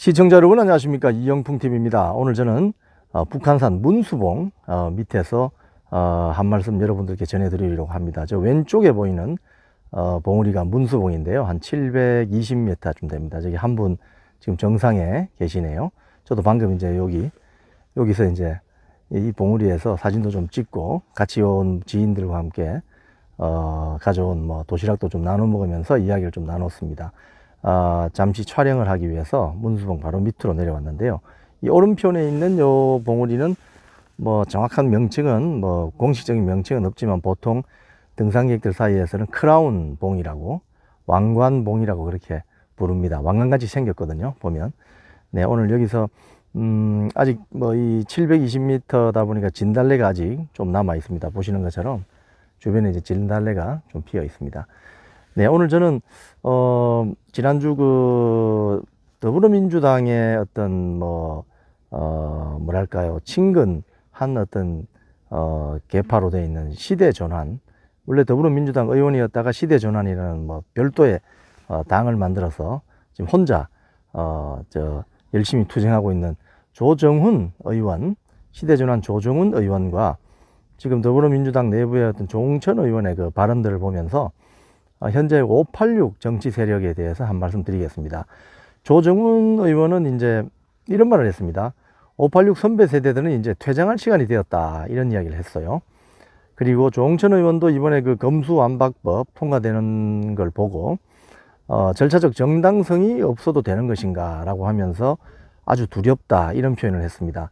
시청자 여러분 안녕하십니까, 이영풍TV입니다. 오늘 저는 북한산 문수봉 밑에서 한 말씀 여러분들께 전해드리려고 합니다. 저 왼쪽에 보이는 봉우리가 문수봉인데요, 한 720m쯤 됩니다. 저기 한 분 지금 정상에 계시네요. 저도 방금 이제 여기서 이제 이 봉우리에서 사진도 좀 찍고 같이 온 지인들과 함께 가져온 뭐 도시락도 좀 나눠 먹으면서 이야기를 좀 나눴습니다. 잠시 촬영을 하기 위해서 문수봉 바로 밑으로 내려왔는데요. 이 오른편에 있는 요 봉우리는 뭐 정확한 명칭은 뭐 공식적인 명칭은 없지만 보통 등산객들 사이에서는 크라운 봉이라고, 왕관봉이라고 그렇게 부릅니다. 왕관같이 생겼거든요, 보면. 네, 오늘 여기서 아직 뭐 이 720m다 보니까 진달래가 아직 좀 남아 있습니다. 보시는 것처럼 주변에 이제 진달래가 좀 피어 있습니다. 네, 오늘 저는 지난주 그 더불어민주당의 어떤 뭐랄까요, 친근한 어떤 계파로 되어 있는 시대전환, 원래 더불어민주당 의원이었다가 시대전환이라는 뭐 별도의 당을 만들어서 지금 혼자 열심히 투쟁하고 있는 조정훈 의원, 시대전환 조정훈 의원과 지금 더불어민주당 내부의 어떤 조홍천 의원의 그 발언들을 보면서 현재 586 정치 세력에 대해서 한 말씀 드리겠습니다. 조정훈 의원은 이제 이런 말을 했습니다. 586 선배 세대들은 이제 퇴장할 시간이 되었다, 이런 이야기를 했어요. 그리고 조홍천 의원도 이번에 그 검수완박법 통과되는 걸 보고 절차적 정당성이 없어도 되는 것인가 라고 하면서 아주 두렵다, 이런 표현을 했습니다.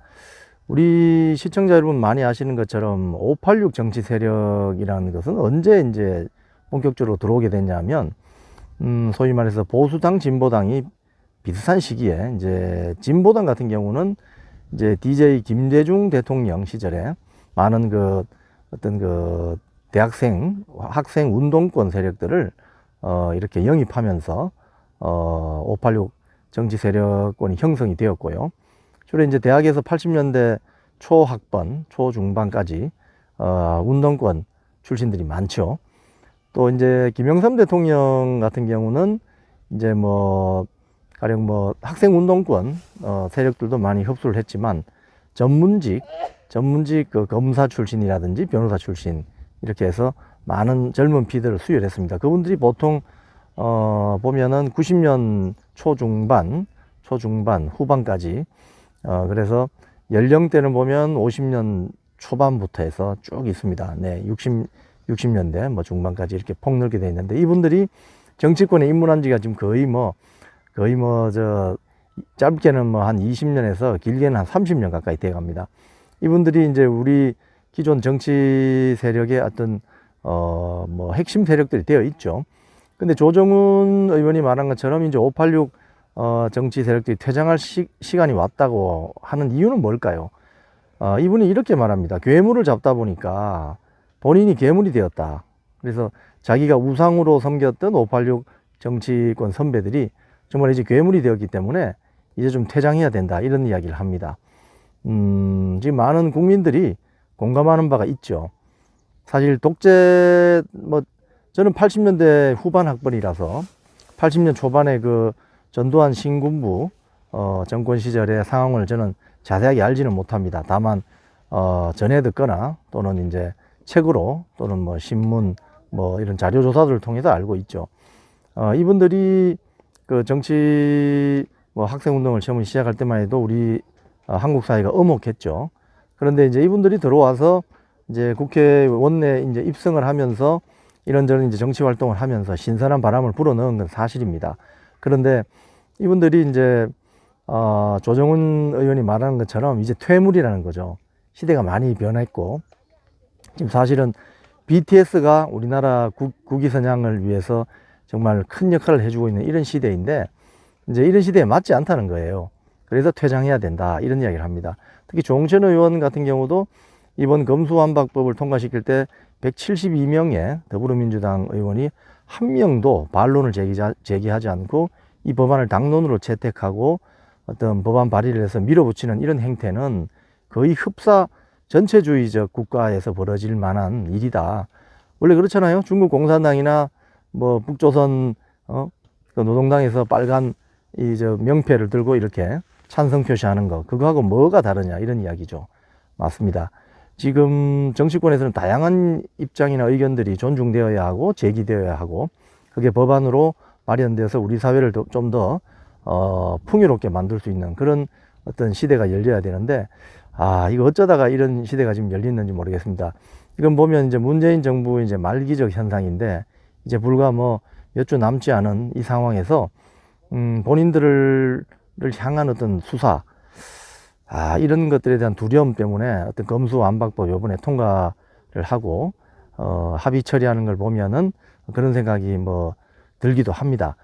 우리 시청자 여러분 많이 아시는 것처럼 586 정치 세력이라는 것은 언제 이제 본격적으로 들어오게 됐냐면, 소위 말해서 보수당, 진보당이 비슷한 시기에, 이제 진보당 같은 경우는 이제 DJ 김대중 대통령 시절에 많은 그 어떤 그 대학생, 학생 운동권 세력들을 이렇게 영입하면서 586 정치 세력권이 형성이 되었고요. 주로 이제 대학에서 80년대 초학번, 초중반까지 운동권 출신들이 많죠. 또 이제 김영삼 대통령 같은 경우는 이제 뭐 가령 뭐 학생 운동권 세력들도 많이 흡수를 했지만 전문직 그 검사 출신이라든지 변호사 출신, 이렇게 해서 많은 젊은 피들을 수혈했습니다. 그분들이 보통 보면은 90년 초중반 후반까지, 그래서 연령대는 보면 50년 초반부터 해서 쭉 있습니다. 네, 60년대 뭐 중반까지 이렇게 폭넓게 되어 있는데, 이분들이 정치권에 입문한 지가 지금 거의 짧게는 뭐 한 20년에서 길게는 한 30년 가까이 돼 갑니다. 이분들이 이제 우리 기존 정치 세력의 어떤 뭐 핵심 세력들이 되어 있죠. 근데 조정훈 의원이 말한 것처럼 이제 586 정치 세력들이 퇴장할 시간이 왔다고 하는 이유는 뭘까요? 이분이 이렇게 말합니다. 괴물을 잡다 보니까 본인이 괴물이 되었다. 그래서 자기가 우상으로 섬겼던 586 정치권 선배들이 정말 이제 괴물이 되었기 때문에 이제 좀 퇴장해야 된다, 이런 이야기를 합니다. 지금 많은 국민들이 공감하는 바가 있죠. 사실 독재, 뭐 저는 80년대 후반 학번이라서 80년 초반에 그 전두환 신군부 정권 시절의 상황을 저는 자세하게 알지는 못합니다. 다만 전해 듣거나 또는 이제 책으로 또는 뭐 신문 뭐 이런 자료 조사들을 통해서 알고 있죠. 이분들이 그 정치 뭐 학생 운동을 처음 시작할 때만 해도 우리 한국 사회가 엄혹했죠. 그런데 이제 이분들이 들어와서 이제 국회 원내 이제 입성을 하면서 이런저런 이제 정치 활동을 하면서 신선한 바람을 불어넣은 건 사실입니다. 그런데 이분들이 이제 조정훈 의원이 말하는 것처럼 이제 퇴물이라는 거죠. 시대가 많이 변했고, 지금 사실은 BTS가 우리나라 국위 선양을 위해서 정말 큰 역할을 해주고 있는 이런 시대인데, 이제 이런 시대에 맞지 않다는 거예요. 그래서 퇴장해야 된다, 이런 이야기를 합니다. 특히 조홍천 의원 같은 경우도 이번 검수완박법을 통과시킬 때 172명의 더불어민주당 의원이 한 명도 반론을 제기하지 않고 이 법안을 당론으로 채택하고 어떤 법안 발의를 해서 밀어붙이는 이런 행태는 거의 흡사 전체주의적 국가에서 벌어질 만한 일이다. 원래 그렇잖아요. 중국 공산당이나 뭐 북조선 그 노동당에서 빨간 이 저 명패를 들고 이렇게 찬성 표시하는 거, 그거하고 뭐가 다르냐, 이런 이야기죠. 맞습니다. 지금 정치권에서는 다양한 입장이나 의견들이 존중되어야 하고 제기되어야 하고, 그게 법안으로 마련되어서 우리 사회를 좀 더 풍요롭게 만들 수 있는 그런 어떤 시대가 열려야 되는데, 이거 어쩌다가 이런 시대가 지금 열리는지 모르겠습니다. 이건 보면 이제 문재인 정부 이제 말기적 현상인데, 이제 불과 뭐 몇 주 남지 않은 이 상황에서 본인들을 향한 어떤 수사, 이런 것들에 대한 두려움 때문에 어떤 검수완박법 요번에 통과를 하고 합의 처리하는 걸 보면은 그런 생각이 뭐 들기도 합니다.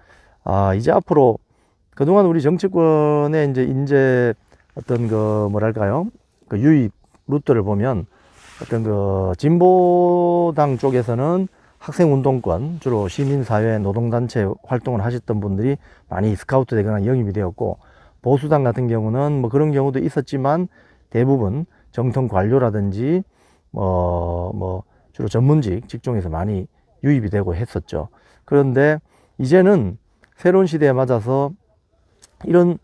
이제 앞으로 그동안 우리 정치권의 이제 어떤 그 뭐랄까요, 그 유입 루트를 보면, 어떤 그 진보당 쪽에서는 학생운동권, 주로 시민사회 노동단체 활동을 하셨던 분들이 많이 스카우트 되거나 영입이 되었고, 보수당 같은 경우는 뭐 그런 경우도 있었지만 대부분 정통 관료라든지 주로 전문직 직종에서 많이 유입이 되고 했었죠. 그런데 이제는 새로운 시대에 맞아서 이런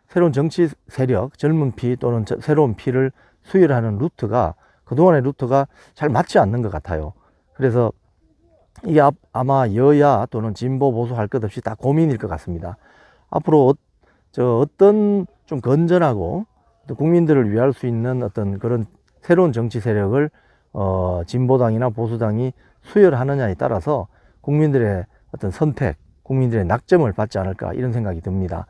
새로운 정치 세력, 젊은 피 또는 새로운 피를 수혈하는 루트가, 그동안의 루트가 잘 맞지 않는 것 같아요. 그래서 이게 아마 여야 또는 진보 보수 할 것 없이 다 고민일 것 같습니다. 앞으로 어떤 좀 건전하고 또 국민들을 위할 수 있는 어떤 그런 새로운 정치 세력을 진보당이나 보수당이 수혈하느냐에 따라서 국민들의 어떤 선택, 국민들의 낙점을 받지 않을까, 이런 생각이 듭니다.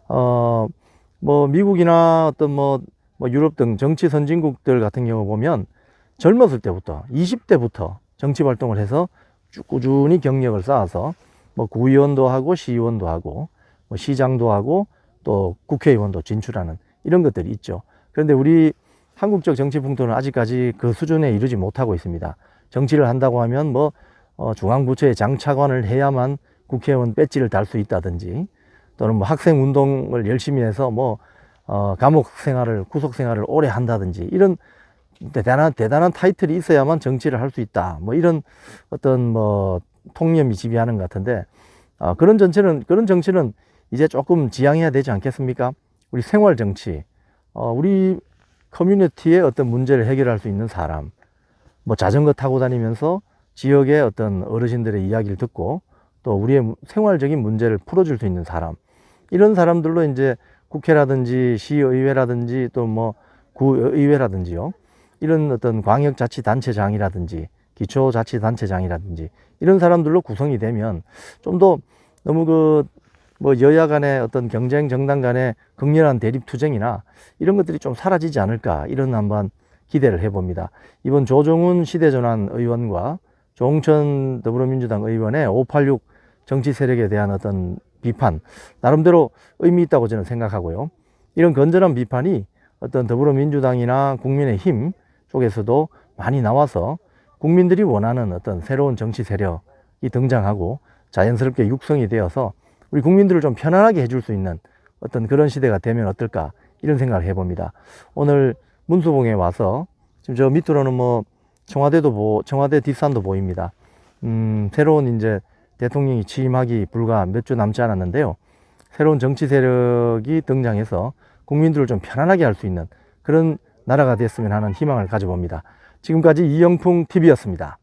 뭐 미국이나 어떤 뭐 유럽 등 정치 선진국들 같은 경우 보면 젊었을 때부터 20대부터 정치 활동을 해서 쭉 꾸준히 경력을 쌓아서 뭐 구의원도 하고 시의원도 하고 뭐 시장도 하고 또 국회의원도 진출하는 이런 것들이 있죠. 그런데 우리 한국적 정치 풍토는 아직까지 그 수준에 이르지 못하고 있습니다. 정치를 한다고 하면 뭐 중앙부처에 장차관을 해야만 국회의원 배지를 달 수 있다든지, 또는 뭐 학생 운동을 열심히 해서 뭐 감옥 생활을, 구속 생활을 오래 한다든지, 이런 대단한 타이틀이 있어야만 정치를 할 수 있다, 뭐 이런 어떤 뭐 통념이 지배하는 것 같은데, 그런 정치는 이제 조금 지양해야 되지 않겠습니까? 우리 생활 정치, 우리 커뮤니티의 어떤 문제를 해결할 수 있는 사람, 뭐 자전거 타고 다니면서 지역의 어떤 어르신들의 이야기를 듣고 또 우리의 생활적인 문제를 풀어줄 수 있는 사람, 이런 사람들로 이제 국회라든지 시의회라든지 또 뭐 구의회라든지요, 이런 어떤 광역자치단체장이라든지 기초자치단체장이라든지 이런 사람들로 구성이 되면 좀 더 너무 뭐 여야 간의 어떤 경쟁, 정당 간의 극렬한 대립투쟁이나 이런 것들이 좀 사라지지 않을까, 이런 한번 기대를 해봅니다. 이번 조정훈 시대전환 의원과 조홍천 더불어민주당 의원의 586 정치 세력에 대한 어떤 비판, 나름대로 의미 있다고 저는 생각하고요. 이런 건전한 비판이 어떤 더불어민주당이나 국민의힘 쪽에서도 많이 나와서 국민들이 원하는 어떤 새로운 정치 세력이 등장하고 자연스럽게 육성이 되어서 우리 국민들을 좀 편안하게 해줄 수 있는 어떤 그런 시대가 되면 어떨까, 이런 생각을 해봅니다. 오늘 문수봉에 와서 지금 저 밑으로는 뭐 청와대 뒷산도 보입니다. 새로운 이제 대통령이 취임하기 불과 몇 주 남지 않았는데요. 새로운 정치 세력이 등장해서 국민들을 좀 편안하게 할 수 있는 그런 나라가 됐으면 하는 희망을 가져봅니다. 지금까지 이영풍 TV였습니다.